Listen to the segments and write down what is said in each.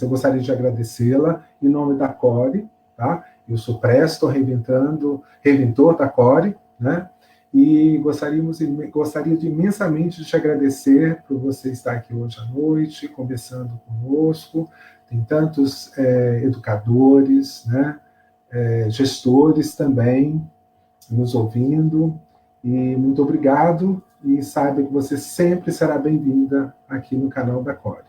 Eu gostaria de agradecê-la em nome da CORE, tá? Eu sou Preston, reventor da CORE, né? E gostaria de imensamente de te agradecer por você estar aqui hoje à noite, conversando conosco. Tem tantos educadores, né? Gestores também nos ouvindo. E muito obrigado, e saiba que você sempre será bem-vinda aqui no canal da CORE.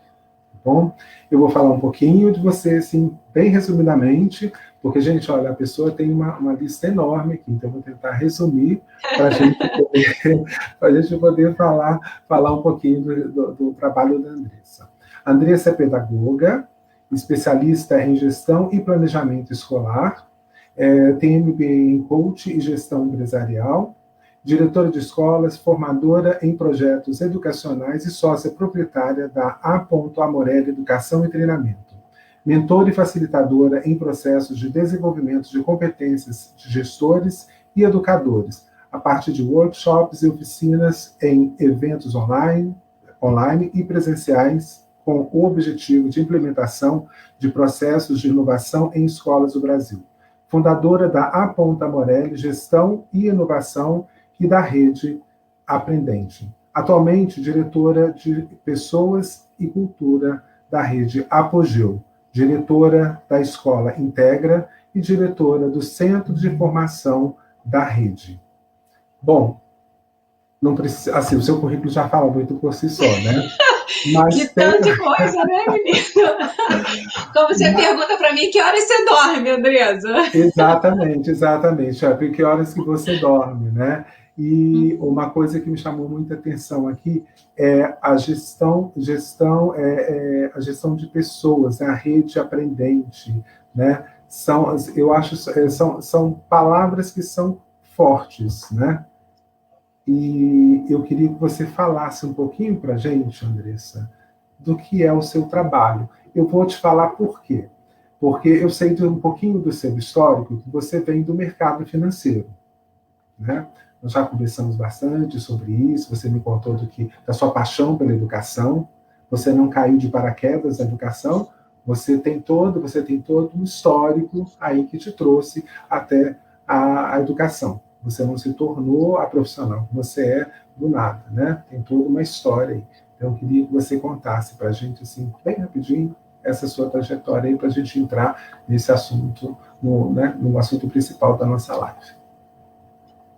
Bom, eu vou falar um pouquinho de você, assim, bem resumidamente, porque, gente, olha, a pessoa tem uma lista enorme aqui, então eu vou tentar resumir para a gente poder falar um pouquinho do trabalho da Andressa. A Andressa é pedagoga, especialista em gestão e planejamento escolar, tem MBA em coaching e gestão empresarial, diretora de escolas, formadora em projetos educacionais e sócia proprietária da A. Amorelli Educação e Treinamento. Mentora e facilitadora em processos de desenvolvimento de competências de gestores e educadores, a partir de workshops e oficinas em eventos online e presenciais, com o objetivo de implementação de processos de inovação em escolas do Brasil. Fundadora da A. Amorelli Gestão e Inovação e da Rede Aprendente. Atualmente, diretora de Pessoas e Cultura da Rede Apogeu, diretora da Escola Integra e diretora do Centro de Formação da Rede. Bom, não precisa, assim, o seu currículo já fala muito por si só, né? Mas que tanta coisa, né, menina? Como você pergunta para mim, que horas você dorme, Andressa? Exatamente. Que horas que você dorme, né? E uma coisa que me chamou muita atenção aqui é a gestão de pessoas, né? A rede aprendente, né? Eu acho, são palavras que são fortes, né? E eu queria que você falasse um pouquinho para a gente, Andressa, do que é o seu trabalho. Eu vou te falar por quê. Porque eu sei um pouquinho do seu histórico, que você vem do mercado financeiro, né? Nós já conversamos bastante sobre isso, você me contou da sua paixão pela educação, você não caiu de paraquedas na educação, você tem todo um histórico aí que te trouxe até a educação. Você não se tornou a profissional que você é do nada, né? Tem toda uma história aí. Então, eu queria que você contasse para a gente, assim, bem rapidinho, essa sua trajetória aí, para a gente entrar nesse assunto, no assunto principal da nossa live.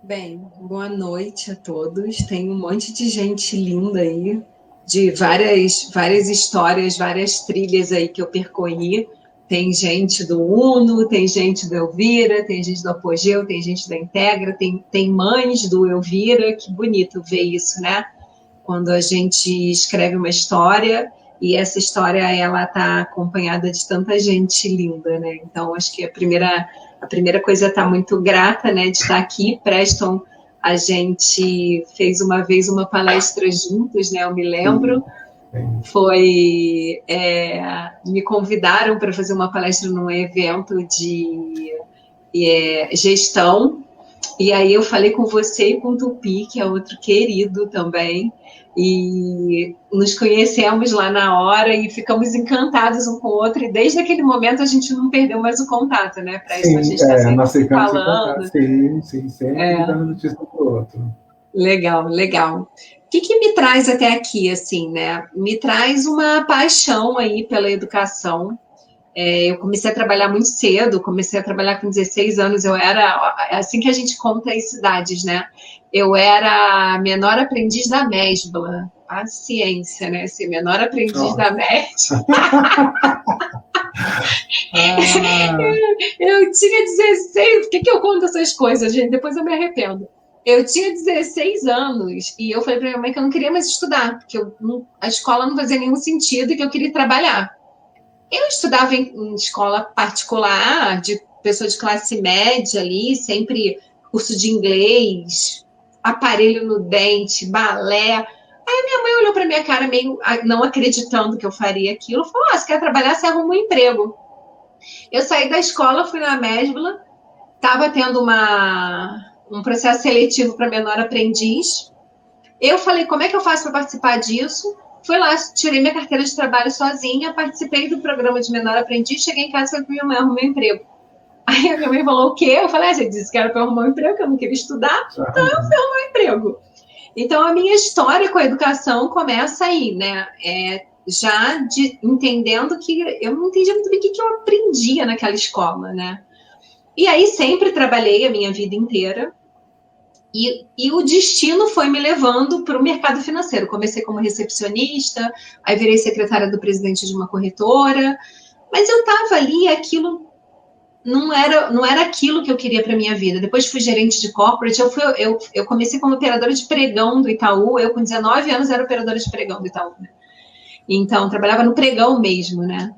Bem, boa noite a todos. Tem um monte de gente linda aí, de várias histórias, várias trilhas aí que eu percorri. Tem gente do Uno, tem gente do Elvira, tem gente do Apogeu, tem gente da Integra, tem mães do Elvira. Que bonito ver isso, né? Quando a gente escreve uma história e essa história ela está acompanhada de tanta gente linda, né? Então, acho que a primeira coisa é estar muito grata, né, de estar aqui. Preston, a gente fez uma vez uma palestra juntos, né? Eu me lembro. Me convidaram para fazer uma palestra num evento de gestão, e aí eu falei com você e com o Tupi, que é outro querido também, e nos conhecemos lá na hora e ficamos encantados um com o outro, e desde aquele momento a gente não perdeu mais o contato, né, Preston? A gente está sempre se falando. Sim, sempre dando notícia para o outro. Legal. O que me traz até aqui, assim, né? Me traz uma paixão aí pela educação. Eu comecei a trabalhar muito cedo, comecei a trabalhar com 16 anos, eu era, assim que a gente conta as idades, né? Eu era a menor aprendiz da Mesbla, a ciência, né? Ser menor aprendiz da Mesbla. Eu tinha 16, por que eu conto essas coisas, gente? Depois eu me arrependo. Eu tinha 16 anos e eu falei para minha mãe que eu não queria mais estudar, porque a escola não fazia nenhum sentido e que eu queria trabalhar. Eu estudava em escola particular, de pessoa de classe média ali, sempre curso de inglês, aparelho no dente, balé. Aí minha mãe olhou para minha cara meio não acreditando que eu faria aquilo, falou: você quer trabalhar, você arruma um emprego. Eu saí da escola, fui na Mesbla, estava tendo um processo seletivo para menor aprendiz. Eu falei: como é que eu faço para participar disso? Fui lá, tirei minha carteira de trabalho sozinha, participei do programa de menor aprendiz, cheguei em casa e falei para minha mãe, arrumei um emprego. Aí a minha mãe falou, o quê? Eu falei, você disse que era para arrumar um emprego, que eu não queria estudar, então eu fui arrumar um emprego. Então, a minha história com a educação começa aí, né? Entendendo que eu não entendia muito bem o que eu aprendia naquela escola, né? E aí sempre trabalhei a minha vida inteira e o destino foi me levando para o mercado financeiro. Comecei como recepcionista, aí virei secretária do presidente de uma corretora, mas eu estava ali, aquilo não era aquilo que eu queria para minha vida. Depois fui gerente de corporate, eu comecei como operadora de pregão do Itaú, eu com 19 anos era operadora de pregão do Itaú, né? Então, trabalhava no pregão mesmo, né?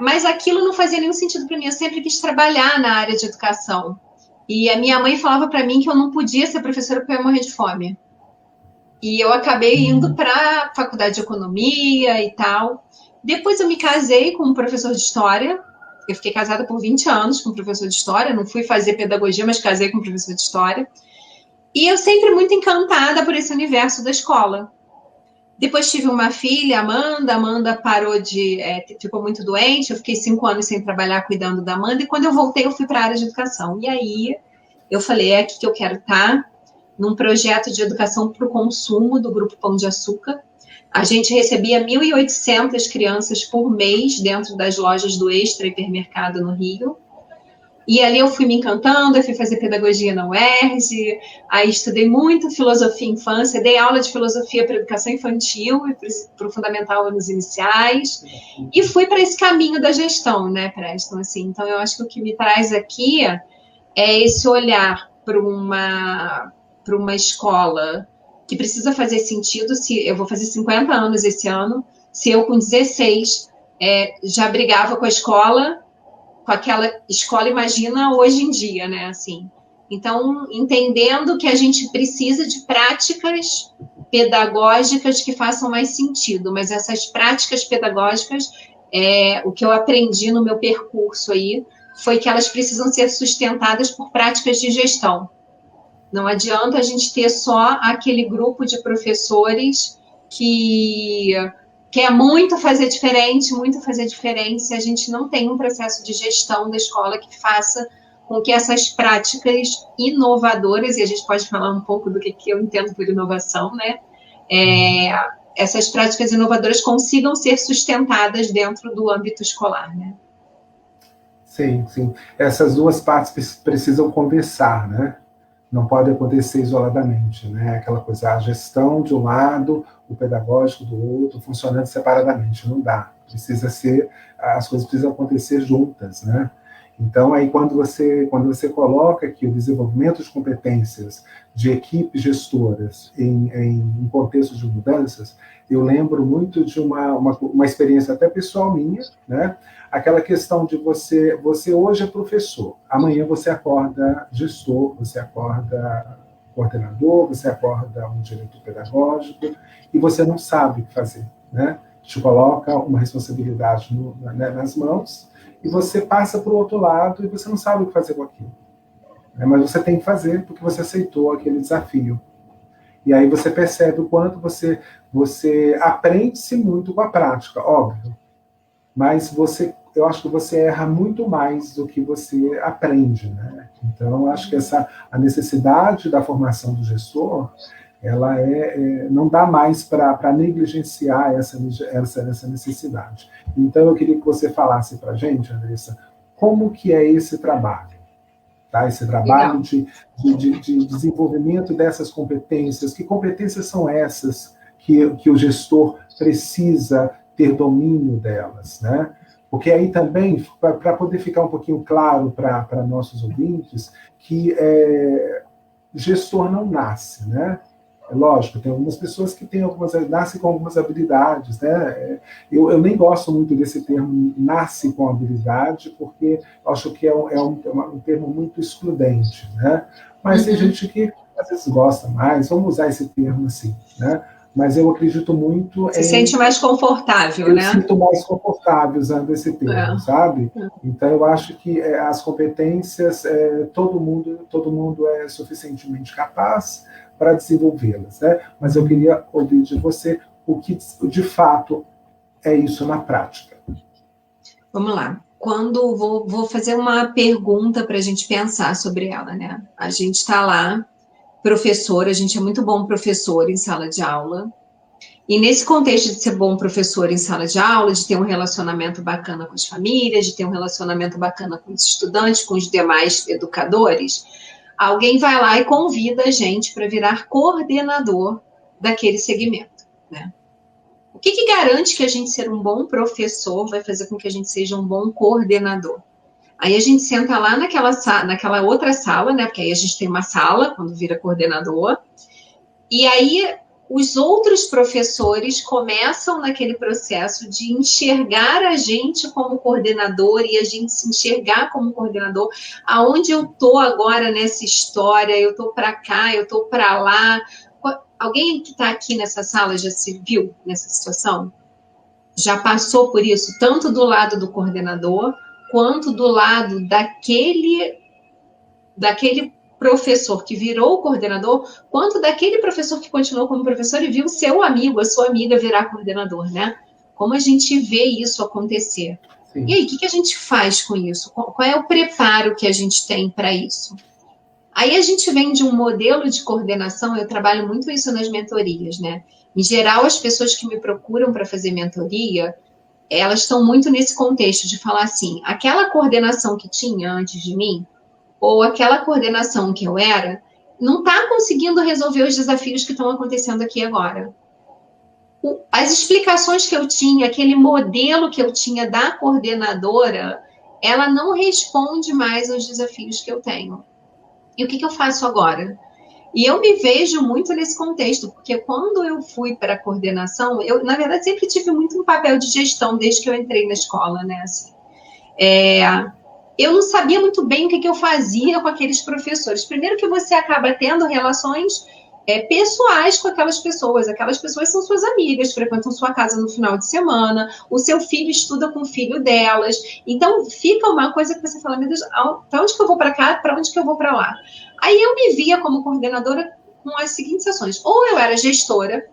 Mas aquilo não fazia nenhum sentido para mim, eu sempre quis trabalhar na área de educação. E a minha mãe falava para mim que eu não podia ser professora porque eu ia morrer de fome. E eu acabei indo para a faculdade de economia e tal. Depois eu me casei com um professor de história. Eu fiquei casada por 20 anos com um professor de história. Não fui fazer pedagogia, mas casei com um professor de história. E eu sempre muito encantada por esse universo da escola. Depois tive uma filha, Amanda. Amanda ficou muito doente. Eu fiquei 5 anos sem trabalhar cuidando da Amanda. E quando eu voltei, eu fui para a área de educação. E aí eu falei, é aqui que eu quero estar, num projeto de educação para o consumo do Grupo Pão de Açúcar. A gente recebia 1.800 crianças por mês dentro das lojas do Extra Hipermercado no Rio. E ali eu fui me encantando, eu fui fazer pedagogia na UERJ, aí estudei muito filosofia infância, dei aula de filosofia para educação infantil e para o fundamental nos iniciais, e fui para esse caminho da gestão, né, Preston? Assim, então, eu acho que o que me traz aqui é esse olhar para uma escola que precisa fazer sentido. Se eu vou fazer 50 anos esse ano, se eu com 16 já brigava com a escola, com aquela escola, imagina hoje em dia, né? Assim, então, entendendo que a gente precisa de práticas pedagógicas que façam mais sentido, mas essas práticas pedagógicas, o que eu aprendi no meu percurso aí, foi que elas precisam ser sustentadas por práticas de gestão. Não adianta a gente ter só aquele grupo de professores que quer muito fazer diferente, se a gente não tem um processo de gestão da escola que faça com que essas práticas inovadoras, e a gente pode falar um pouco do que eu entendo por inovação, né? Essas práticas inovadoras consigam ser sustentadas dentro do âmbito escolar, né? Sim, sim. Essas duas partes precisam conversar, né? Não pode acontecer isoladamente, né? Aquela coisa, a gestão de um lado, o pedagógico do outro, funcionando separadamente. Não dá. As coisas precisam acontecer juntas, né? Então, aí, quando você coloca aqui o desenvolvimento de competências de equipes gestoras em contextos de mudanças, eu lembro muito de uma experiência até pessoal minha, né? Aquela questão de você hoje é professor, amanhã você acorda gestor, você acorda coordenador, você acorda um diretor pedagógico, e você não sabe o que fazer, né? Te coloca uma responsabilidade nas mãos, e você passa para o outro lado e você não sabe o que fazer com aquilo. Mas você tem que fazer porque você aceitou aquele desafio. E aí você percebe o quanto você aprende-se muito com a prática, óbvio. Mas eu acho que você erra muito mais do que você aprende, né? Então, eu acho que a necessidade da formação do gestor, ela não dá mais para negligenciar essa necessidade. Então, eu queria que você falasse para a gente, Andressa, como que é esse trabalho? Tá? Esse trabalho de desenvolvimento dessas competências. Que competências são essas que o gestor precisa ter domínio delas, né? Porque aí também, para poder ficar um pouquinho claro para nossos ouvintes, que gestor não nasce, né? É lógico, tem algumas pessoas que nascem com algumas habilidades, né? Eu nem gosto muito desse termo nasce com habilidade, porque acho que é um termo muito excludente, né? Mas tem gente que às vezes gosta mais, vamos usar esse termo assim, né? Mas eu acredito muito Se sente mais confortável, né? Eu sinto mais confortável usando esse termo, sabe? Então, eu acho que as competências, todo mundo é suficientemente capaz para desenvolvê-las, né? Mas eu queria ouvir de você o que de fato é isso na prática. Vamos lá. Quando vou fazer uma pergunta para a gente pensar sobre ela, né? A gente está lá, professor, a gente é muito bom professor em sala de aula. E nesse contexto de ser bom professor em sala de aula, de ter um relacionamento bacana com as famílias, de ter um relacionamento bacana com os estudantes, com os demais educadores, alguém vai lá e convida a gente para virar coordenador daquele segmento, né? O que garante que a gente ser um bom professor vai fazer com que a gente seja um bom coordenador? Aí a gente senta lá naquela outra sala, né? Porque aí a gente tem uma sala quando vira coordenador, e aí os outros professores começam naquele processo de enxergar a gente como coordenador e a gente se enxergar como coordenador. Aonde eu tô agora nessa história? Eu tô para cá, eu tô para lá. Alguém que está aqui nessa sala já se viu nessa situação? Já passou por isso, tanto do lado do coordenador, quanto do lado daquele professor que virou o coordenador, quanto daquele professor que continuou como professor e viu o seu amigo, a sua amiga virar coordenador, né? Como a gente vê isso acontecer? Sim. E aí, o que a gente faz com isso? Qual é o preparo que a gente tem para isso? Aí a gente vem de um modelo de coordenação, eu trabalho muito isso nas mentorias, né? Em geral, as pessoas que me procuram para fazer mentoria, elas estão muito nesse contexto de falar assim, aquela coordenação que tinha antes de mim, ou aquela coordenação que eu era, não está conseguindo resolver os desafios que estão acontecendo aqui agora. As explicações que eu tinha, aquele modelo que eu tinha da coordenadora, ela não responde mais aos desafios que eu tenho. E o que eu faço agora? E eu me vejo muito nesse contexto, porque quando eu fui para a coordenação, eu, na verdade, sempre tive muito um papel de gestão desde que eu entrei na escola, né? Assim, eu não sabia muito bem o que eu fazia com aqueles professores. Primeiro que você acaba tendo relações pessoais com aquelas pessoas são suas amigas, frequentam sua casa no final de semana, o seu filho estuda com o filho delas, então fica uma coisa que você fala, meu Deus, para onde que eu vou para cá, para onde que eu vou para lá? Aí eu me via como coordenadora com as seguintes ações, ou eu era gestora,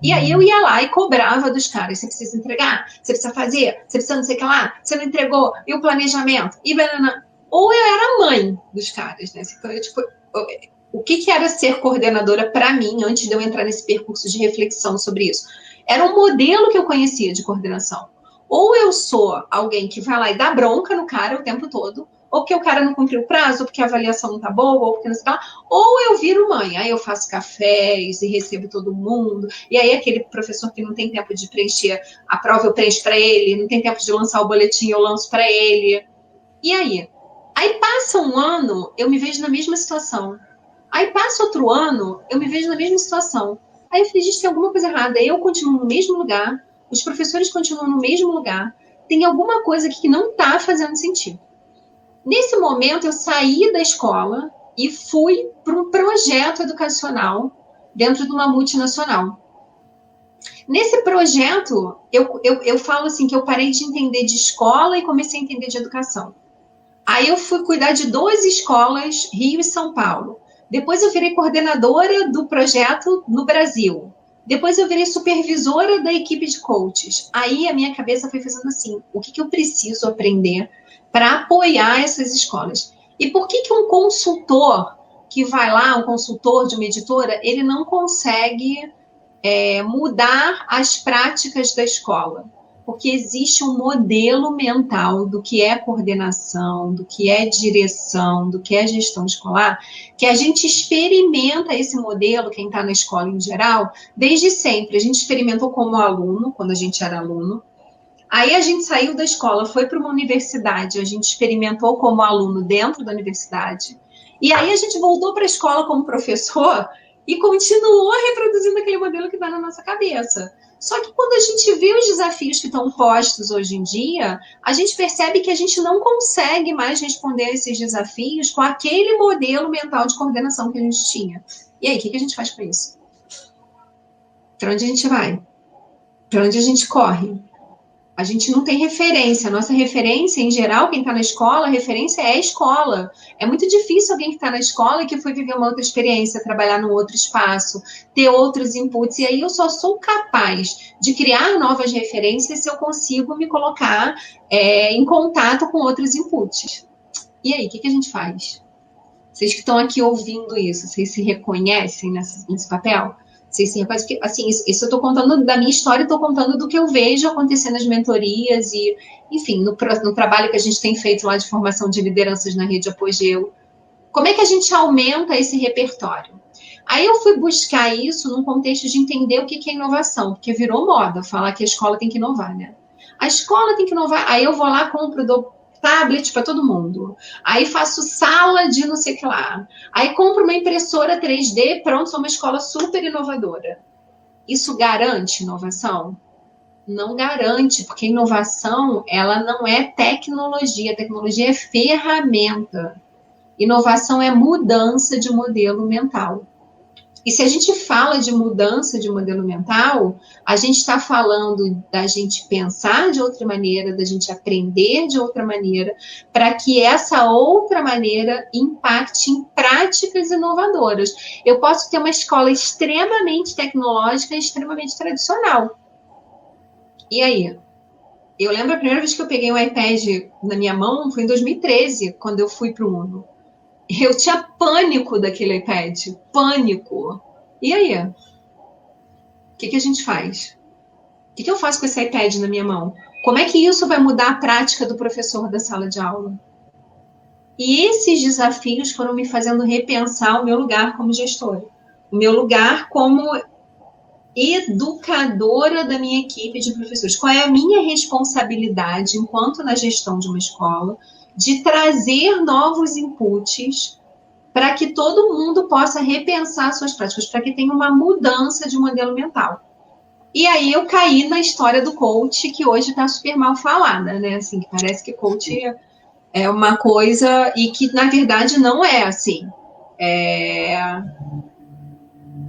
e aí eu ia lá e cobrava dos caras, você precisa entregar, você precisa fazer, você precisa não sei o que lá, você não entregou, e o planejamento, e banana. Ou eu era mãe dos caras, né? Então, o que era ser coordenadora para mim, antes de eu entrar nesse percurso de reflexão sobre isso? Era um modelo que eu conhecia de coordenação. Ou eu sou alguém que vai lá e dá bronca no cara o tempo todo, ou porque o cara não cumpriu o prazo, ou porque a avaliação não tá boa, ou porque não sei lá, ou eu viro mãe, aí eu faço cafés e recebo todo mundo, e aí aquele professor que não tem tempo de preencher a prova, eu preencho para ele, não tem tempo de lançar o boletim, eu lanço para ele. E aí? Aí passa um ano, eu me vejo na mesma situação. Aí passa outro ano, eu me vejo na mesma situação. Aí eu falei, gente, tem alguma coisa errada. Eu continuo no mesmo lugar, os professores continuam no mesmo lugar, tem alguma coisa aqui que não está fazendo sentido. Nesse momento, eu saí da escola e fui para um projeto educacional dentro de uma multinacional. Nesse projeto, eu falo assim, que eu parei de entender de escola e comecei a entender de educação. Aí eu fui cuidar de 2 escolas, Rio e São Paulo. Depois eu virei coordenadora do projeto no Brasil. Depois eu virei supervisora da equipe de coaches. Aí a minha cabeça foi fazendo assim, o que eu preciso aprender para apoiar essas escolas? E por que um consultor que vai lá, um consultor de uma editora, ele não consegue mudar as práticas da escola? Porque existe um modelo mental do que é coordenação, do que é direção, do que é gestão escolar, que a gente experimenta esse modelo, quem está na escola em geral, desde sempre. A gente experimentou como aluno, quando a gente era aluno. Aí a gente saiu da escola, foi para uma universidade, a gente experimentou como aluno dentro da universidade. E aí a gente voltou para a escola como professor e continuou reproduzindo aquele modelo que está na nossa cabeça. Só que quando a gente vê os desafios que estão postos hoje em dia, a gente percebe que a gente não consegue mais responder a esses desafios com aquele modelo mental de coordenação que a gente tinha. E aí, o que a gente faz com isso? Para onde a gente vai? Para onde a gente corre? A gente não tem referência. A nossa referência, em geral, quem está na escola, a referência é a escola. É muito difícil alguém que está na escola e que foi viver uma outra experiência, trabalhar num outro espaço, ter outros inputs. E aí eu só sou capaz de criar novas referências se eu consigo me colocar em contato com outros inputs. E aí, o que a gente faz? Vocês que estão aqui ouvindo isso, vocês se reconhecem nesse papel? Vocês se reconhecem? Porque, assim, isso eu estou contando da minha história, estou contando do que eu vejo acontecer nas mentorias e, enfim, no trabalho que a gente tem feito lá de formação de lideranças na Rede Apogeu. Como é que a gente aumenta esse repertório? Aí eu fui buscar isso num contexto de entender o que é inovação, porque virou moda falar que a escola tem que inovar, né? A escola tem que inovar, aí eu vou lá, compro, dou tablet para todo mundo. Aí faço sala de não sei o que lá. Aí compro uma impressora 3D, pronto, sou uma escola super inovadora. Isso garante inovação? Não garante, porque inovação, ela não é tecnologia. Tecnologia é ferramenta. Inovação é mudança de modelo mental. E se a gente fala de mudança de modelo mental, a gente está falando da gente pensar de outra maneira, da gente aprender de outra maneira, para que essa outra maneira impacte em práticas inovadoras. Eu posso ter uma escola extremamente tecnológica e extremamente tradicional. E aí? Eu lembro a primeira vez que eu peguei um iPad na minha mão foi em 2013, quando eu fui para o Uno. Eu tinha pânico daquele iPad, pânico. E aí? O que a gente faz? O que eu faço com esse iPad na minha mão? Como é que isso vai mudar a prática do professor da sala de aula? E esses desafios foram me fazendo repensar o meu lugar como gestora, o meu lugar como educadora da minha equipe de professores. Qual é a minha responsabilidade, enquanto na gestão de uma escola, de trazer novos inputs para que todo mundo possa repensar suas práticas, para que tenha uma mudança de modelo mental. E aí eu caí na história do coach, que hoje está super mal falada, né? Assim, parece que coach é uma coisa e que, na verdade, não é assim.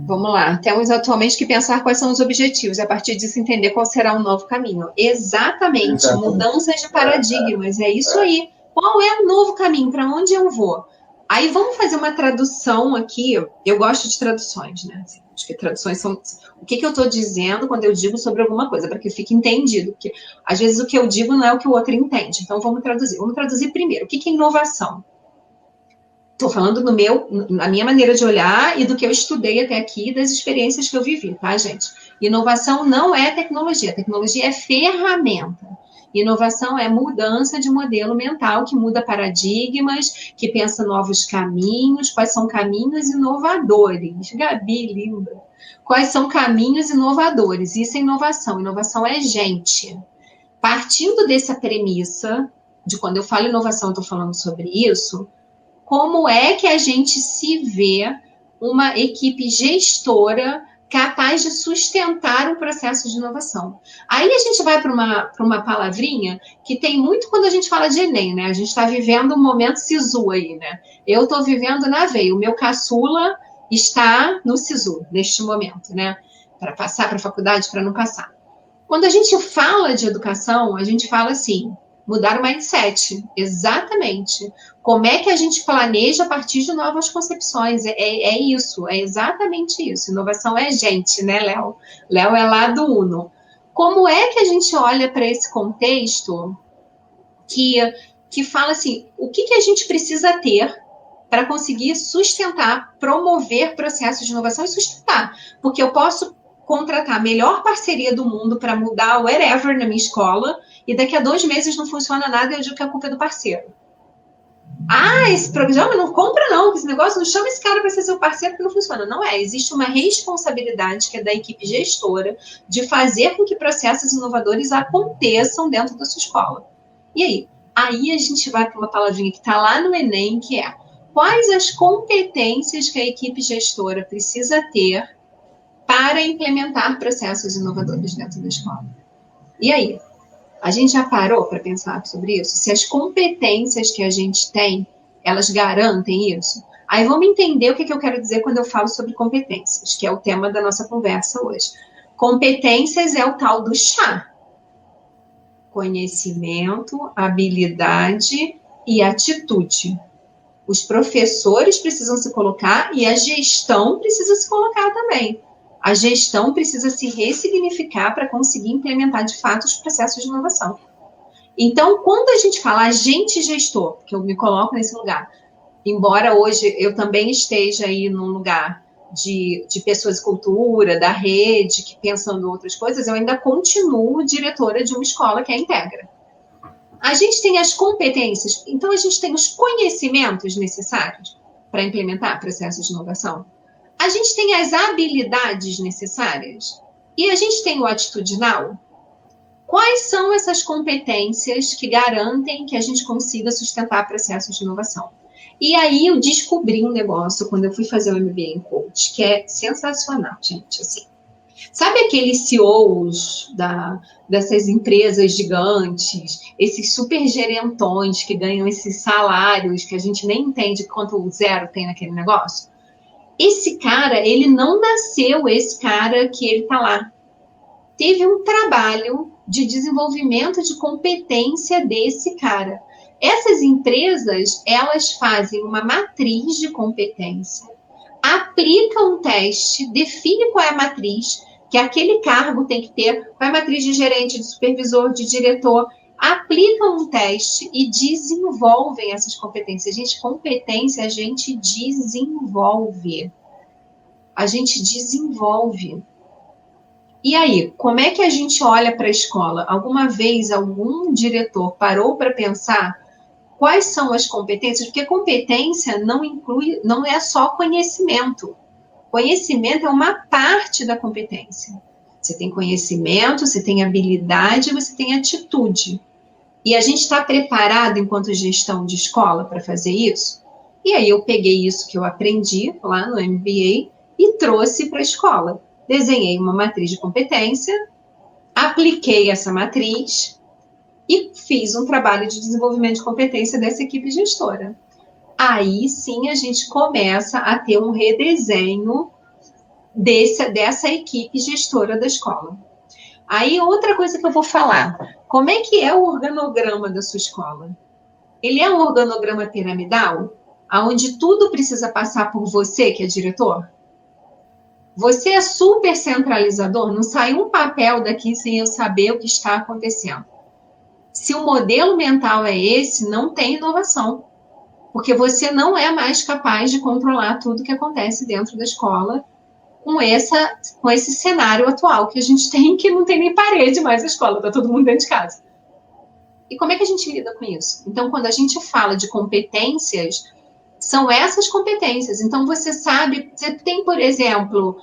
Vamos lá, temos atualmente que pensar quais são os objetivos, e a partir disso entender qual será o novo caminho. Exatamente. Mudanças de paradigmas, é isso aí. Qual é o novo caminho? Para onde eu vou? Aí vamos fazer uma tradução aqui. Eu gosto de traduções, né? Acho que traduções são... O que eu estou dizendo quando eu digo sobre alguma coisa, para que fique entendido. Porque às vezes o que eu digo não é o que o outro entende. Então vamos traduzir. Vamos traduzir primeiro. O que é inovação? Estou falando na minha maneira de olhar e do que eu estudei até aqui, das experiências que eu vivi, tá, gente? Inovação não é tecnologia. Tecnologia é ferramenta. Inovação é mudança de modelo mental, que muda paradigmas, que pensa novos caminhos. Quais são caminhos inovadores? Gabi, linda. Quais são caminhos inovadores? Isso é inovação. Inovação é gente. Partindo dessa premissa, de quando eu falo inovação, eu estou falando sobre isso, como é que a gente se vê uma equipe gestora capaz de sustentar um processo de inovação? Aí a gente vai para uma palavrinha que tem muito quando a gente fala de Enem, né? A gente está vivendo um momento SISU aí, né? Eu estou vivendo na veia, o meu caçula está no SISU, neste momento, né? Para passar para a faculdade, para não passar. Quando a gente fala de educação, a gente fala assim, mudar o mindset, exatamente. Como é que a gente planeja a partir de novas concepções? É isso, é exatamente isso. Inovação é gente, né, Léo? Léo é lá do Uno. Como é que a gente olha para esse contexto que fala assim, o que a gente precisa ter para conseguir sustentar, promover processos de inovação e sustentar? Porque eu posso contratar a melhor parceria do mundo para mudar o whatever na minha escola e daqui a 2 meses não funciona nada e eu digo que a culpa é do parceiro. Ah, esse programa não compra não, esse negócio não chama esse cara para ser seu parceiro porque não funciona. Não é, existe uma responsabilidade que é da equipe gestora de fazer com que processos inovadores aconteçam dentro da sua escola. E aí? Aí a gente vai para uma palavrinha que está lá no Enem, que é quais as competências que a equipe gestora precisa ter para implementar processos inovadores dentro da escola. E aí? A gente já parou para pensar sobre isso? Se as competências que a gente tem, elas garantem isso? Aí vamos entender o que eu quero dizer quando eu falo sobre competências, que é o tema da nossa conversa hoje. Competências é o tal do chá. conhecimento, habilidade e atitude. Os professores precisam se colocar e a gestão precisa se colocar também. A gestão precisa se ressignificar para conseguir implementar, de fato, os processos de inovação. Então, quando a gente fala agente gestor, que eu me coloco nesse lugar, embora hoje eu também esteja aí num lugar de pessoas de cultura, da rede, que pensam em outras coisas, eu ainda continuo diretora de uma escola que é a Integra. A gente tem as competências, então a gente tem os conhecimentos necessários para implementar processos de inovação. A gente tem as habilidades necessárias e a gente tem o atitudinal. Quais são essas competências que garantem que a gente consiga sustentar processos de inovação? E aí eu descobri um negócio quando eu fui fazer o MBA em Coach, que é sensacional, gente, assim. Sabe aqueles CEOs dessas empresas gigantes, esses super gerentões que ganham esses salários que a gente nem entende quanto zero tem naquele negócio? Esse cara, ele não nasceu esse cara que ele tá lá. Teve um trabalho de desenvolvimento de competência desse cara. Essas empresas, elas fazem uma matriz de competência, aplicam um teste, define qual é a matriz que aquele cargo tem que ter, qual é a matriz de gerente, de supervisor, de diretor, aplicam um teste e desenvolvem essas competências. Gente, competência a gente desenvolve. A gente desenvolve. E aí, como é que a gente olha para a escola? Alguma vez algum diretor parou para pensar quais são as competências? Porque competência não é só conhecimento. Conhecimento é uma parte da competência. Você tem conhecimento, você tem habilidade, você tem atitude. E a gente está preparado, enquanto gestão de escola, para fazer isso? E aí eu peguei isso que eu aprendi lá no MBA e trouxe para a escola. Desenhei uma matriz de competência, apliquei essa matriz e fiz um trabalho de desenvolvimento de competência dessa equipe gestora. Aí sim a gente começa a ter um redesenho dessa equipe gestora da escola. Aí outra coisa que eu vou falar, como é que é o organograma da sua escola? Ele é um organograma piramidal, onde tudo precisa passar por você, que é diretor? Você é super centralizador, não sai um papel daqui sem eu saber o que está acontecendo. Se o modelo mental é esse, não tem inovação. Porque você não é mais capaz de controlar tudo que acontece dentro da escola com esse cenário atual que a gente tem, que não tem nem parede mais na escola, está todo mundo dentro de casa. E como é que a gente lida com isso? Então, quando a gente fala de competências, são essas competências. Então, você sabe, você tem, por exemplo,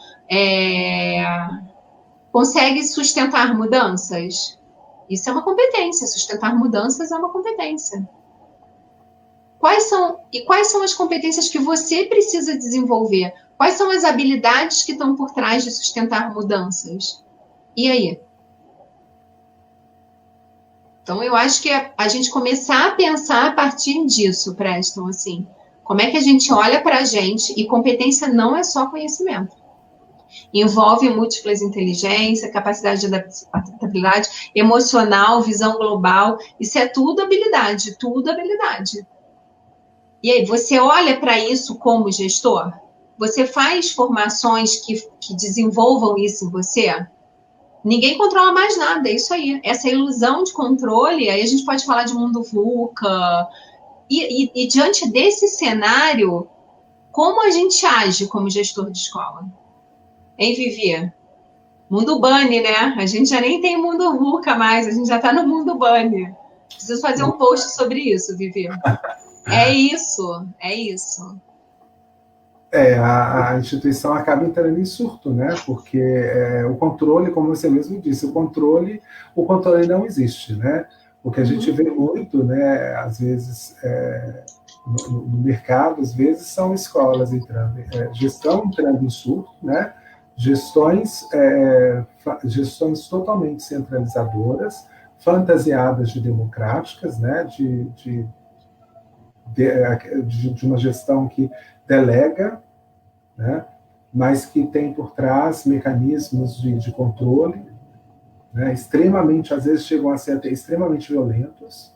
consegue sustentar mudanças? Isso é uma competência, sustentar mudanças é uma competência. Quais são as competências que você precisa desenvolver? Quais são as habilidades que estão por trás de sustentar mudanças? E aí? Então, eu acho que a gente começar a pensar a partir disso, Preston, assim, como é que a gente olha para a gente, e competência não é só conhecimento. Envolve múltiplas inteligências, capacidade de adaptabilidade, emocional, visão global, isso é tudo habilidade, tudo habilidade. E aí, você olha para isso como gestor? Você faz formações que desenvolvam isso em você? Ninguém controla mais nada, é isso aí. Essa ilusão de controle, aí a gente pode falar de mundo VUCA. E diante desse cenário, como a gente age como gestor de escola? Hein, Vivi? Mundo Bunny, né? A gente já nem tem mundo VUCA mais, a gente já está no mundo Bunny. Preciso fazer um post sobre isso, Vivi. É isso, é isso. A instituição acaba entrando em surto, né? Porque o controle, como você mesmo disse, o controle não existe, né? O que a gente vê muito, né? Às vezes no mercado, às vezes são escolas entrando, gestão entrando em surto, né? Gestões totalmente centralizadoras, fantasiadas de democráticas, né? De uma gestão que delega, né, mas que tem por trás mecanismos de controle, né, extremamente, às vezes chegam a ser até extremamente violentos.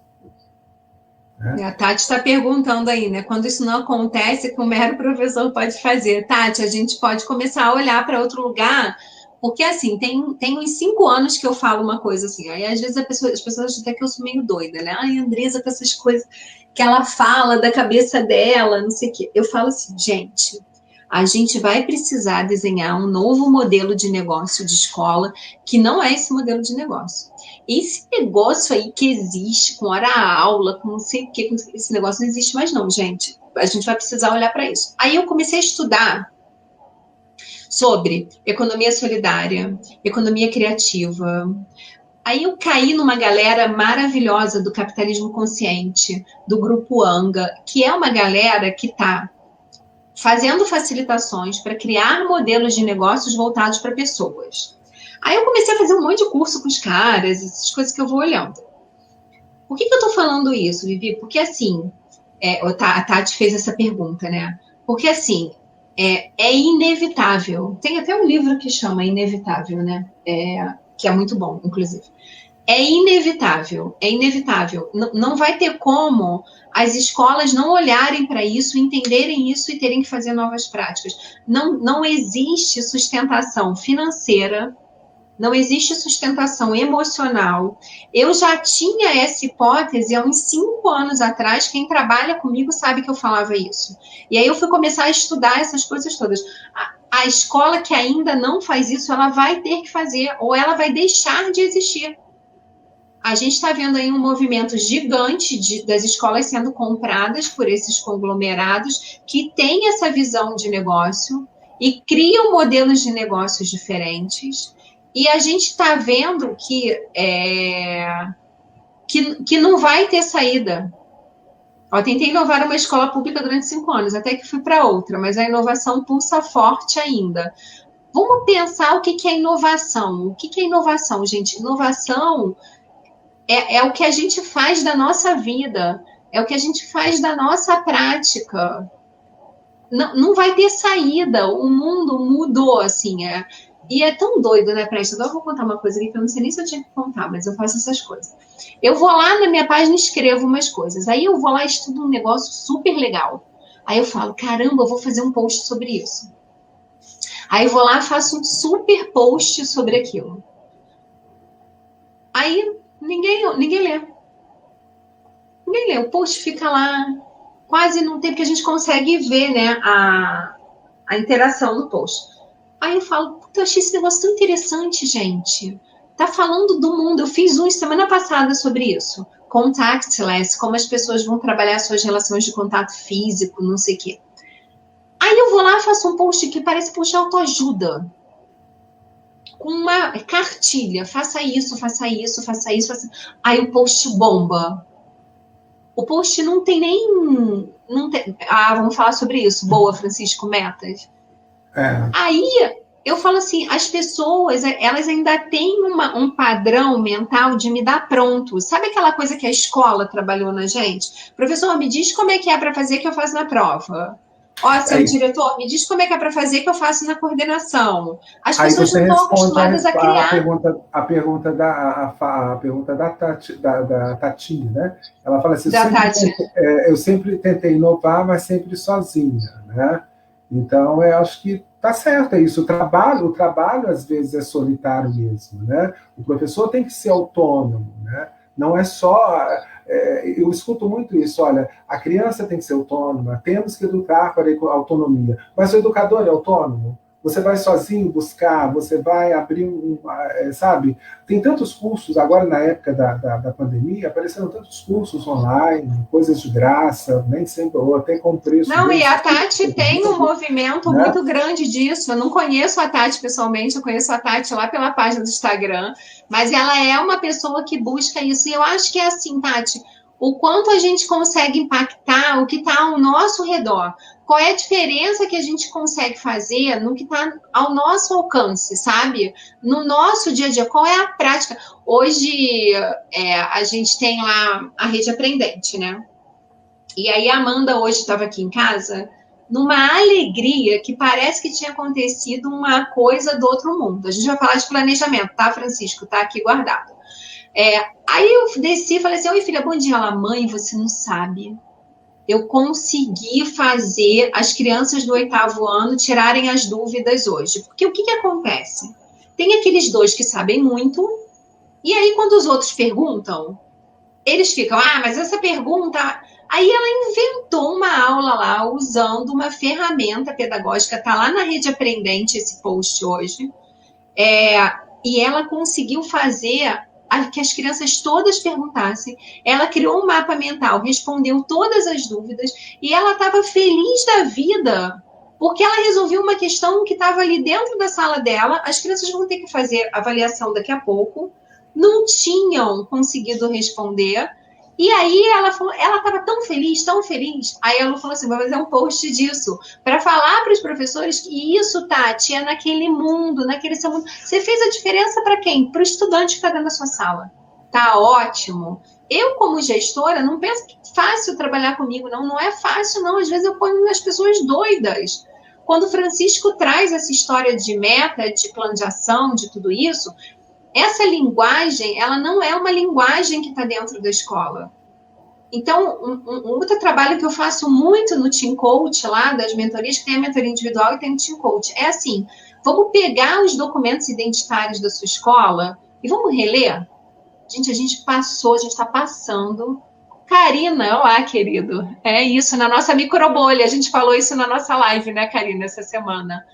A Tati está perguntando aí, né? Quando isso não acontece, que o mero professor pode fazer? Tati, a gente pode começar a olhar para outro lugar, porque assim, tem uns 5 anos que eu falo uma coisa assim, aí às vezes as pessoas acham até que eu sou meio doida, né? Ai, Andresa, com essas coisas que ela fala da cabeça dela, não sei o quê. Eu falo assim, gente, a gente vai precisar desenhar um novo modelo de negócio de escola, que não é esse modelo de negócio. Esse negócio aí que existe, com hora-aula, com não sei o que, esse negócio não existe mais não, gente. A gente vai precisar olhar para isso. Aí eu comecei a estudar sobre economia solidária, economia criativa. Aí eu caí numa galera maravilhosa do capitalismo consciente, do grupo Anga, que é uma galera que está fazendo facilitações para criar modelos de negócios voltados para pessoas. Aí eu comecei a fazer um monte de curso com os caras, essas coisas que eu vou olhando. Por que eu tô falando isso, Vivi? Porque assim, a Tati fez essa pergunta, né? Porque assim, é inevitável. Tem até um livro que chama Inevitável, né? Que é muito bom, inclusive. É inevitável, é inevitável. Não vai ter como as escolas não olharem para isso, entenderem isso e terem que fazer novas práticas. Não existe sustentação financeira, não existe sustentação emocional. Eu já tinha essa hipótese há uns 5 anos atrás. Quem trabalha comigo sabe que eu falava isso. E aí eu fui começar a estudar essas coisas todas. A escola que ainda não faz isso, ela vai ter que fazer, ou ela vai deixar de existir. A gente está vendo aí um movimento gigante das escolas sendo compradas por esses conglomerados que têm essa visão de negócio e criam modelos de negócios diferentes. E a gente está vendo que não vai ter saída. Eu tentei inovar uma escola pública durante 5 anos, até que fui para outra, mas a inovação pulsa forte ainda. Vamos pensar o que é inovação. O que é inovação, gente? Inovação é o que a gente faz da nossa vida, é o que a gente faz da nossa prática. Não vai ter saída, o mundo mudou, assim, e é tão doido, né, Presta? Agora eu vou contar uma coisa aqui que eu não sei nem se eu tinha que contar, mas eu faço essas coisas. Eu vou lá na minha página e escrevo umas coisas, aí eu vou lá e estudo um negócio super legal. Aí eu falo, caramba, eu vou fazer um post sobre isso. Aí eu vou lá e faço um super post sobre aquilo. Aí ninguém lê. Ninguém lê. O post fica lá, quase não tem, porque a gente consegue ver, né, a interação no post. Aí eu falo, puta, eu achei esse negócio tão interessante, gente. Tá falando do mundo. Eu fiz semana passada sobre isso. Contactless, como as pessoas vão trabalhar suas relações de contato físico, não sei o quê. Aí eu vou lá e faço um post que parece post de autoajuda. Com uma cartilha. Faça isso, faça isso, faça isso, faça... Aí o post bomba. O post não tem nem... Não tem... vamos falar sobre isso. Boa, Francisco Metas. Aí eu falo assim, as pessoas, elas ainda têm um padrão mental de me dar pronto. Sabe aquela coisa que a escola trabalhou na gente? Professor, me diz como é que é para fazer que eu faço na prova. Ó, seu diretor, me diz como é que é para fazer que eu faço na coordenação. As pessoas não estão acostumadas a criar. A pergunta da Tati, né? Ela fala assim, eu sempre tentei inovar, mas sempre sozinha, né? Então, eu acho que tá certo, é isso. O trabalho às vezes é solitário mesmo, né? O professor tem que ser autônomo, né? Não é só... eu escuto muito isso, olha, a criança tem que ser autônoma, temos que educar para a autonomia, mas o educador é autônomo? Você vai sozinho buscar, você vai abrir sabe? Tem tantos cursos, agora na época da pandemia, apareceram tantos cursos online, coisas de graça, nem sempre, ou até com preço. Não, e a Tati tem um movimento muito grande disso. Eu não conheço a Tati pessoalmente, eu conheço a Tati lá pela página do Instagram, mas ela é uma pessoa que busca isso. E eu acho que é assim, Tati, o quanto a gente consegue impactar o que está ao nosso redor. Qual é a diferença que a gente consegue fazer no que está ao nosso alcance, sabe? No nosso dia a dia, qual é a prática? Hoje, a gente tem lá a Rede Aprendente, né? E aí a Amanda hoje estava aqui em casa numa alegria que parece que tinha acontecido uma coisa do outro mundo. A gente vai falar de planejamento, tá, Francisco? Tá aqui guardado. Aí eu desci e falei assim, oi filha, bom dia. Ela, mãe, você não sabe. Eu consegui fazer as crianças do 8º ano tirarem as dúvidas hoje. Porque o que acontece? Tem aqueles 2 que sabem muito, e aí quando os outros perguntam, eles ficam, mas essa pergunta... Aí ela inventou uma aula lá, usando uma ferramenta pedagógica, tá lá na Rede Aprendente esse post hoje, e ela conseguiu fazer que as crianças todas perguntassem, ela criou um mapa mental, respondeu todas as dúvidas, e ela estava feliz da vida, porque ela resolveu uma questão que estava ali dentro da sala dela, as crianças vão ter que fazer avaliação daqui a pouco, não tinham conseguido responder, e aí ela estava tão feliz, aí ela falou assim, vai fazer um post disso, para falar para os professores que isso, Tati, é naquele mundo, naquele seu mundo. Você fez a diferença para quem? Para o estudante que está dentro da sua sala. Tá ótimo. Eu, como gestora, não penso que é fácil trabalhar comigo, não é fácil, não. Às vezes eu ponho as pessoas doidas. Quando o Francisco traz essa história de meta, de plano de ação, de tudo isso, essa linguagem, ela não é uma linguagem que está dentro da escola. Então, um outro trabalho que eu faço muito no Team Coach, lá das mentorias, que tem a mentoria individual e tem o Team Coach, é assim, vamos pegar os documentos identitários da sua escola e vamos reler? Gente, a gente está passando. Karina, olá, querido. É isso, na nossa microbolha, a gente falou isso na nossa live, né, Karina, essa semana.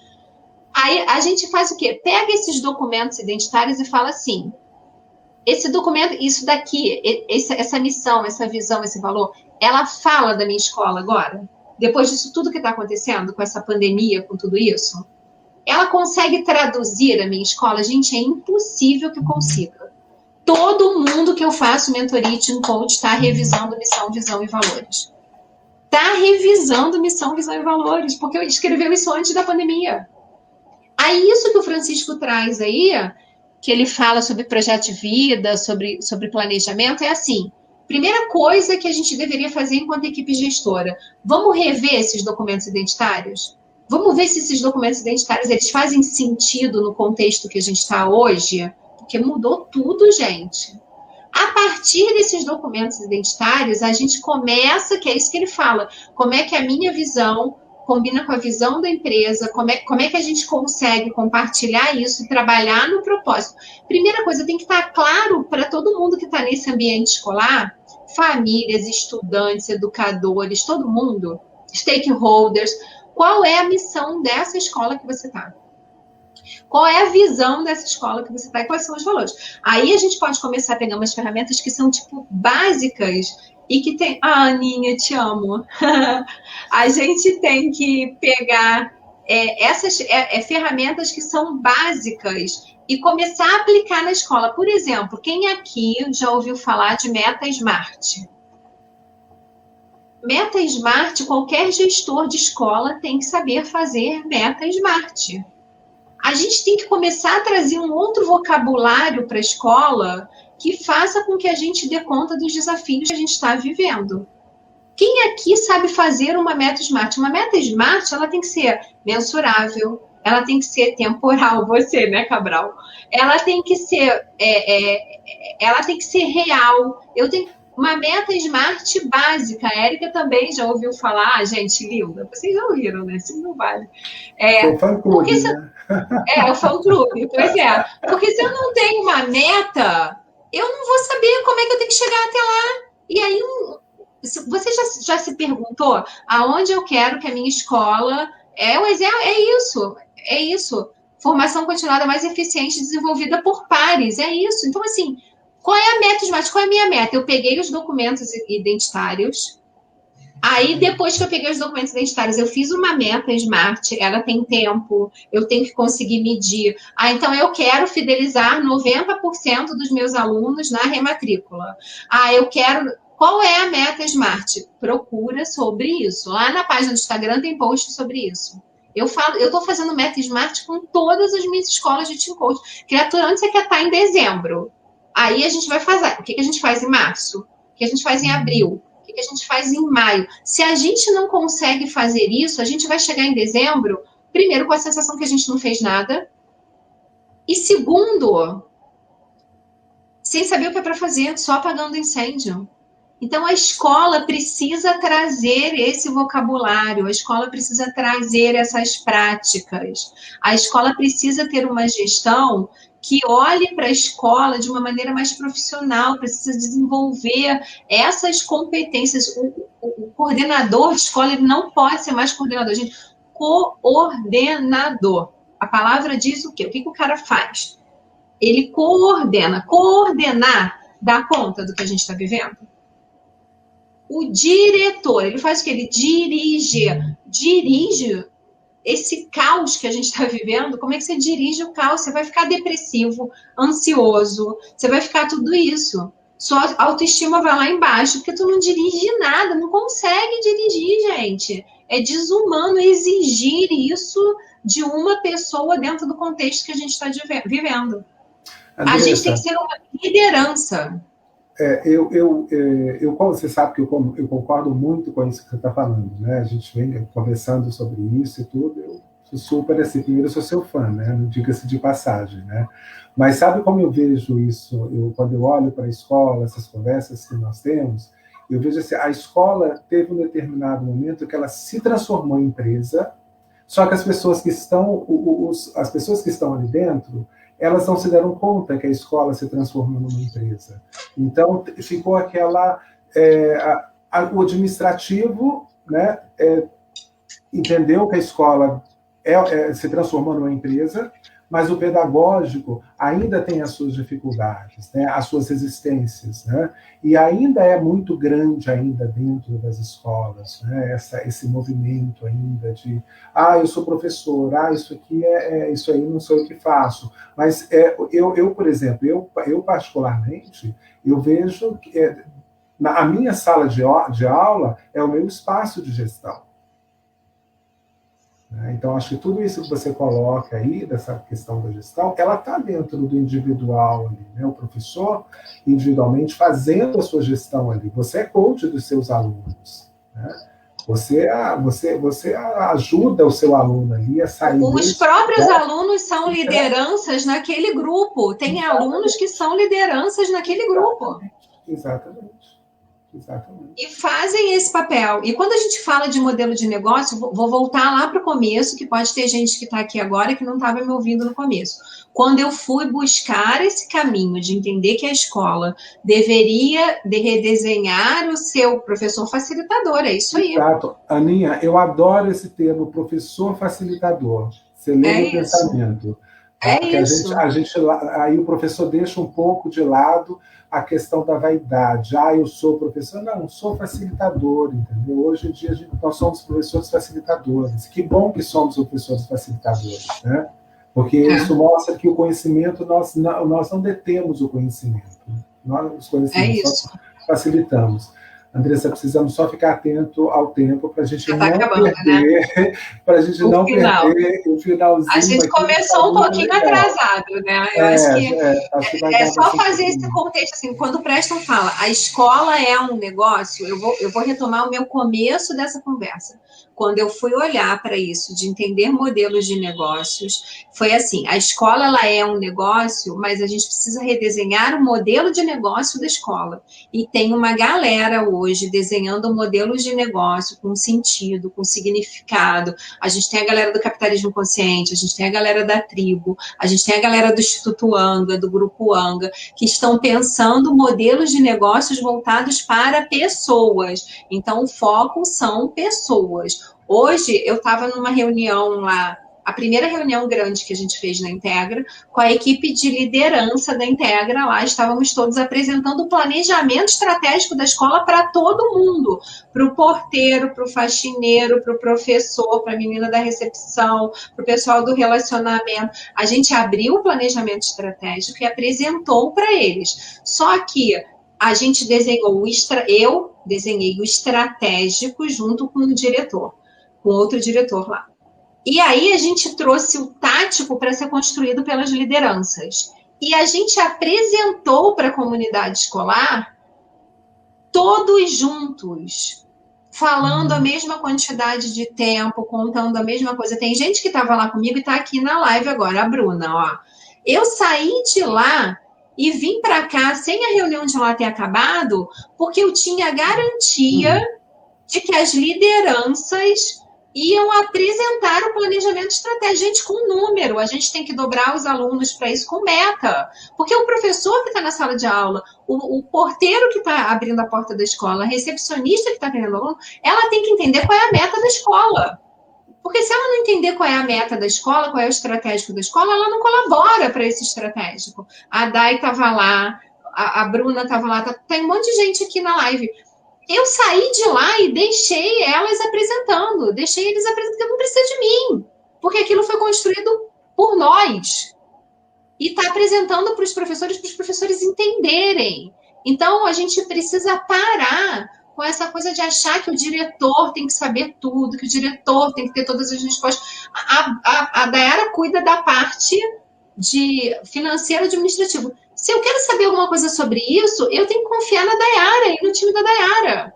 Aí a gente faz o quê? Pega esses documentos identitários e fala assim, esse documento, isso daqui, essa missão, essa visão, esse valor, ela fala da minha escola agora? Depois disso tudo que está acontecendo, com essa pandemia, com tudo isso? Ela consegue traduzir a minha escola? Gente, é impossível que consiga. Todo mundo que eu faço mentoria e Team Coach está revisando missão, visão e valores. Está revisando missão, visão e valores, porque eu escreveu isso antes da pandemia. Aí isso que o Francisco traz aí, que ele fala sobre projeto de vida, sobre planejamento, é assim, primeira coisa que a gente deveria fazer enquanto equipe gestora, vamos rever esses documentos identitários? Vamos ver se esses documentos identitários, eles fazem sentido no contexto que a gente está hoje? Porque mudou tudo, gente. A partir desses documentos identitários, a gente começa, que é isso que ele fala, como é que a minha visão combina com a visão da empresa, como é que a gente consegue compartilhar isso e trabalhar no propósito. Primeira coisa, tem que estar claro para todo mundo que está nesse ambiente escolar, famílias, estudantes, educadores, todo mundo, stakeholders, qual é a missão dessa escola que você está? Qual é a visão dessa escola que você está e quais são os valores? Aí a gente pode começar a pegar umas ferramentas que são, tipo, básicas e que tem... Aninha, te amo. A gente tem que pegar essas ferramentas que são básicas e começar a aplicar na escola. Por exemplo, quem aqui já ouviu falar de Meta Smart? Meta Smart, qualquer gestor de escola tem que saber fazer Meta Smart. A gente tem que começar a trazer um outro vocabulário para a escola que faça com que a gente dê conta dos desafios que a gente está vivendo. Quem aqui sabe fazer uma meta smart? Uma meta smart, ela tem que ser mensurável, ela tem que ser temporal, você, né, Cabral? Ela tem que ser, real. Eu tenho uma meta smart básica. A Érica também já ouviu falar, gente, linda. Vocês já ouviram, né? Isso não vale. O fã-clube, né? O fã-clube, pois é. Porque se eu não tenho uma meta, eu não vou saber como é que eu tenho que chegar até lá. E aí, você já se perguntou aonde eu quero que a minha escola... É isso. Formação continuada mais eficiente desenvolvida por pares, é isso. Então, assim, qual é a meta smart? Qual é a minha meta? Eu peguei os documentos identitários. Aí, depois que eu peguei os documentos identitários, eu fiz uma meta smart, ela tem tempo, eu tenho que conseguir medir. Então, eu quero fidelizar 90% dos meus alunos na rematrícula. Eu quero... Qual é a meta smart? Procura sobre isso. Lá na página do Instagram tem post sobre isso. Eu estou fazendo meta smart com todas as minhas escolas de Team Coach. Criatura, onde você quer estar em dezembro? Aí a gente vai fazer. O que a gente faz em março? O que a gente faz em abril? O que a gente faz em maio? Se a gente não consegue fazer isso, a gente vai chegar em dezembro, primeiro, com a sensação que a gente não fez nada, e segundo, sem saber o que é para fazer, só apagando incêndio. Então, a escola precisa trazer esse vocabulário, a escola precisa trazer essas práticas, a escola precisa ter uma gestão que olhe para a escola de uma maneira mais profissional, precisa desenvolver essas competências. O coordenador de escola, ele não pode ser mais coordenador, gente. Coordenador. A palavra diz o quê? O que o cara faz? Ele coordena. Coordenar dá conta do que a gente está vivendo? O diretor, ele faz o que? Ele dirige esse caos que a gente está vivendo. Como é que você dirige o caos? Você vai ficar depressivo, ansioso, você vai ficar tudo isso. Sua autoestima vai lá embaixo, porque tu não dirige nada, não consegue dirigir, gente. É desumano exigir isso de uma pessoa dentro do contexto que a gente está vivendo. Andressa, a gente tem que ser uma liderança. Você sabe que eu concordo muito com isso que você está falando, né? A gente vem conversando sobre isso e tudo. Eu sou super assim, primeiro eu sou seu fã, né? Não diga-se de passagem, né? Mas sabe como eu vejo isso? Quando eu olho para a escola, essas conversas que nós temos, eu vejo assim, a escola teve um determinado momento que ela se transformou em empresa, só que as pessoas que estão ali dentro, elas não se deram conta que a escola se transformou numa empresa. Então, ficou aquela... o administrativo, né, entendeu que a escola se transformou numa empresa, mas o pedagógico ainda tem as suas dificuldades, né, as suas resistências, né, e ainda é muito grande ainda dentro das escolas, né, esse movimento ainda de eu sou professor, isso aqui isso aí não sou eu que faço. Mas eu por exemplo, eu particularmente, eu vejo que a minha sala de aula é o meu espaço de gestão. Então, acho que tudo isso que você coloca aí, dessa questão da gestão, ela está dentro do individual ali, né? O professor, individualmente, fazendo a sua gestão ali. Você é coach dos seus alunos, né? Você ajuda o seu aluno ali a sair... Os próprios alunos são lideranças naquele grupo. Tem alunos que são lideranças naquele grupo. Exatamente. Exatamente. E fazem esse papel. E quando a gente fala de modelo de negócio, vou voltar lá para o começo, que pode ter gente que está aqui agora que não estava me ouvindo no começo. Quando eu fui buscar esse caminho de entender que a escola deveria redesenhar o seu professor facilitador, é isso aí. Exato. Aninha, eu adoro esse termo, professor facilitador. Você lê meu pensamento. Isso. Aí o professor deixa um pouco de lado a questão da vaidade. Eu sou professor. Não, sou facilitador, entendeu? Hoje em dia nós somos professores facilitadores. Que bom que somos professores facilitadores, né? Porque isso mostra que o conhecimento, nós não detemos o conhecimento. Nós os conhecimentos só facilitamos. Andressa, precisamos só ficar atento ao tempo para a gente não perder, né? Para a gente não perder o finalzinho. A gente começou um pouquinho atrasado, né? Eu acho que é só fazer esse contexto assim. Quando o Preston fala, a escola é um negócio, eu vou retomar o meu começo dessa conversa. Quando eu fui olhar para isso, de entender modelos de negócios, foi assim, a escola ela é um negócio, mas a gente precisa redesenhar o modelo de negócio da escola. E tem uma galera hoje desenhando modelos de negócio com sentido, com significado. A gente tem a galera do capitalismo consciente, a gente tem a galera da tribo, a gente tem a galera do Instituto Anga, do Grupo Anga, que estão pensando modelos de negócios voltados para pessoas. Então, o foco são pessoas. Hoje, eu estava numa reunião lá, a primeira reunião grande que a gente fez na Integra, com a equipe de liderança da Integra lá, estávamos todos apresentando o planejamento estratégico da escola para todo mundo, para o porteiro, para o faxineiro, para o professor, para a menina da recepção, para o pessoal do relacionamento. A gente abriu o planejamento estratégico e apresentou para eles. Só que a gente eu desenhei o estratégico junto com o diretor, com outro diretor lá. E aí a gente trouxe o tático para ser construído pelas lideranças. E a gente apresentou para a comunidade escolar todos juntos, falando a mesma quantidade de tempo, contando a mesma coisa. Tem gente que estava lá comigo e está aqui na live agora, a Bruna, ó. Eu saí de lá e vim para cá sem a reunião de lá ter acabado, porque eu tinha garantia de que as lideranças iam apresentar o planejamento estratégico. Gente, com número, a gente tem que dobrar os alunos para isso com meta. Porque o professor que está na sala de aula, o porteiro que está abrindo a porta da escola, a recepcionista que está atendendo o aluno, ela tem que entender qual é a meta da escola. Porque se ela não entender qual é a meta da escola, qual é o estratégico da escola, ela não colabora para esse estratégico. A Dai estava lá, a Bruna estava lá, tem um monte de gente aqui na live. Eu saí de lá e deixei elas apresentando, deixei eles apresentando, porque não precisa de mim, porque aquilo foi construído por nós. E está apresentando para os professores entenderem. Então, a gente precisa parar com essa coisa de achar que o diretor tem que saber tudo, que o diretor tem que ter todas as respostas. A Dayara cuida da parte de financeiro administrativo. Se eu quero saber alguma coisa sobre isso, eu tenho que confiar na Dayara e no time da Dayara.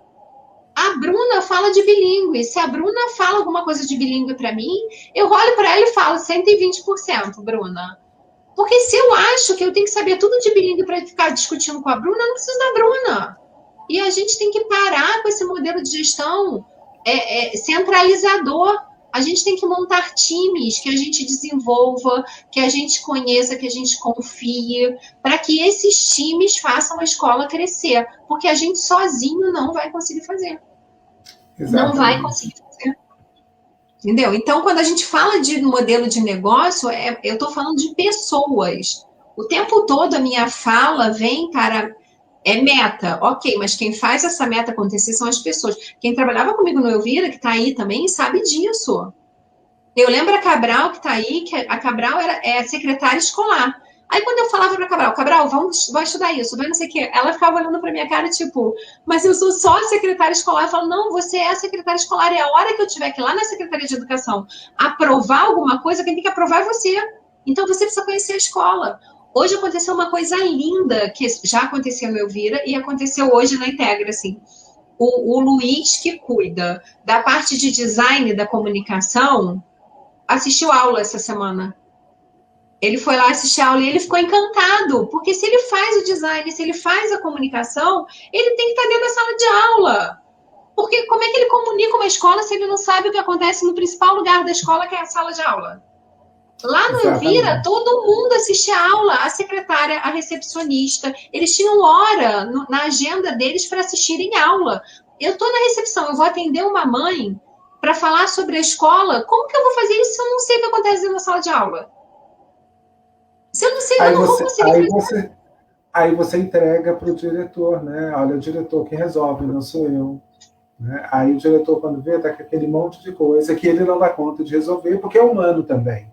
A Bruna fala de bilíngue. Se a Bruna fala alguma coisa de bilíngue para mim, eu olho para ela e falo 120%, Bruna. Porque se eu acho que eu tenho que saber tudo de bilíngue para ficar discutindo com a Bruna, eu não preciso da Bruna. E a gente tem que parar com esse modelo de gestão centralizador. A gente tem que montar times que a gente desenvolva, que a gente conheça, que a gente confie, para que esses times façam a escola crescer. Porque a gente sozinho não vai conseguir fazer. Exatamente. Não vai conseguir fazer. Entendeu? Então, quando a gente fala de modelo de negócio, eu estou falando de pessoas. O tempo todo a minha fala vem para... É meta, ok, mas quem faz essa meta acontecer são as pessoas. Quem trabalhava comigo no Elvira, que está aí também, sabe disso. Eu lembro a Cabral, que está aí, que a Cabral é secretária escolar. Aí quando eu falava para a Cabral, vai estudar isso, vai não sei o quê, ela ficava olhando para minha cara, tipo, mas eu sou só secretária escolar. Eu falo, não, você é a secretária escolar, e a hora que eu tiver que ir lá na Secretaria de Educação aprovar alguma coisa, quem tem que aprovar é você. Então você precisa conhecer a escola. Hoje aconteceu uma coisa linda, que já aconteceu no Elvira e aconteceu hoje na Integra, assim. O Luiz, que cuida da parte de design da comunicação, assistiu aula essa semana. Ele foi lá assistir a aula e ele ficou encantado, porque se ele faz o design, se ele faz a comunicação, ele tem que estar dentro da sala de aula. Porque como é que ele comunica uma escola se ele não sabe o que acontece no principal lugar da escola, que é a sala de aula? Lá no Elvira, todo mundo assistia a aula, a secretária, a recepcionista, eles tinham hora na agenda deles para assistirem aula. Eu estou na recepção, eu vou atender uma mãe para falar sobre a escola, como que eu vou fazer isso se eu não sei o que acontece na sala de aula? Se eu não sei, eu não vou conseguir fazer. Aí você entrega para o diretor, né? Olha, o diretor que resolve, não sou eu. Né? Aí o diretor, quando vê, está com aquele monte de coisa que ele não dá conta de resolver, porque é humano também.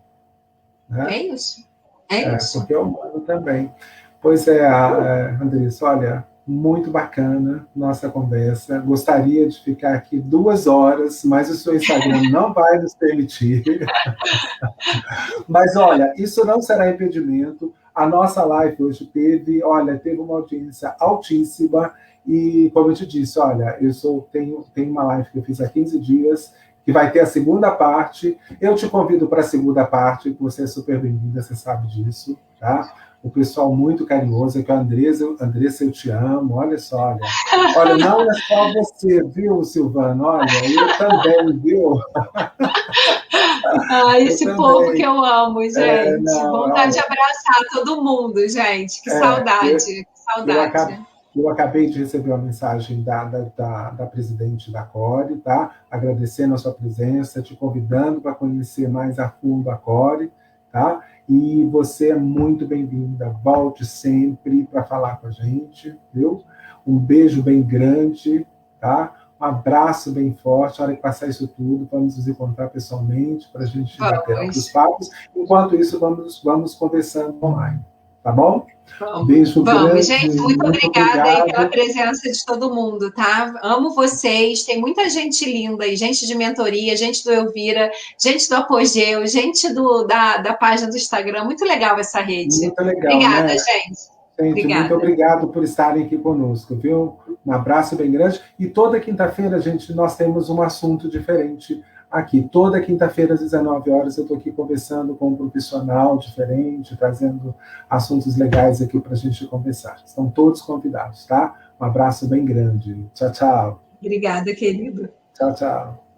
Né? É isso. É isso. Porque é humano também. Pois Andressa, olha, muito bacana nossa conversa. Gostaria de ficar aqui 2 horas, mas o seu Instagram não vai nos permitir. Mas, olha, isso não será impedimento. A nossa live hoje teve uma audiência altíssima e, como eu te disse, olha, tenho uma live que eu fiz há 15 dias, que vai ter a segunda parte. Eu te convido para a segunda parte, que você é super bem-vinda, você sabe disso, tá? O pessoal muito carinhoso, que a Andressa, eu te amo, olha só, olha, não é só você, viu, Silvano? Olha, eu também, viu? Esse povo que eu amo, gente. Vontade de abraçar todo mundo, gente. Que saudade, que saudade. Eu acabei de receber uma mensagem da presidente da CORE, tá? Agradecendo a sua presença, te convidando para conhecer mais a fundo a CORE, tá? E você é muito bem-vinda. Volte sempre para falar com a gente, viu? Um beijo bem grande, tá? Um abraço bem forte. A hora que passar isso tudo, vamos nos encontrar pessoalmente para a gente bater outros papos. Enquanto isso, vamos conversando online. Tá bom? Beijo grande. Gente, muito obrigada aí pela presença de todo mundo, tá? Amo vocês, tem muita gente linda aí, gente de mentoria, gente do Elvira, gente do Apogeu, gente da página do Instagram, muito legal essa rede. Muito legal, obrigada, né? gente. Gente, Obrigada. muito obrigado por estarem aqui conosco, viu? Um abraço bem grande. E toda quinta-feira, gente, nós temos um assunto diferente aqui. Toda quinta-feira, às 19 horas, eu estou aqui conversando com um profissional diferente, trazendo assuntos legais aqui para a gente conversar. Estão todos convidados, tá? Um abraço bem grande. Tchau, tchau. Obrigada, querido. Tchau, tchau.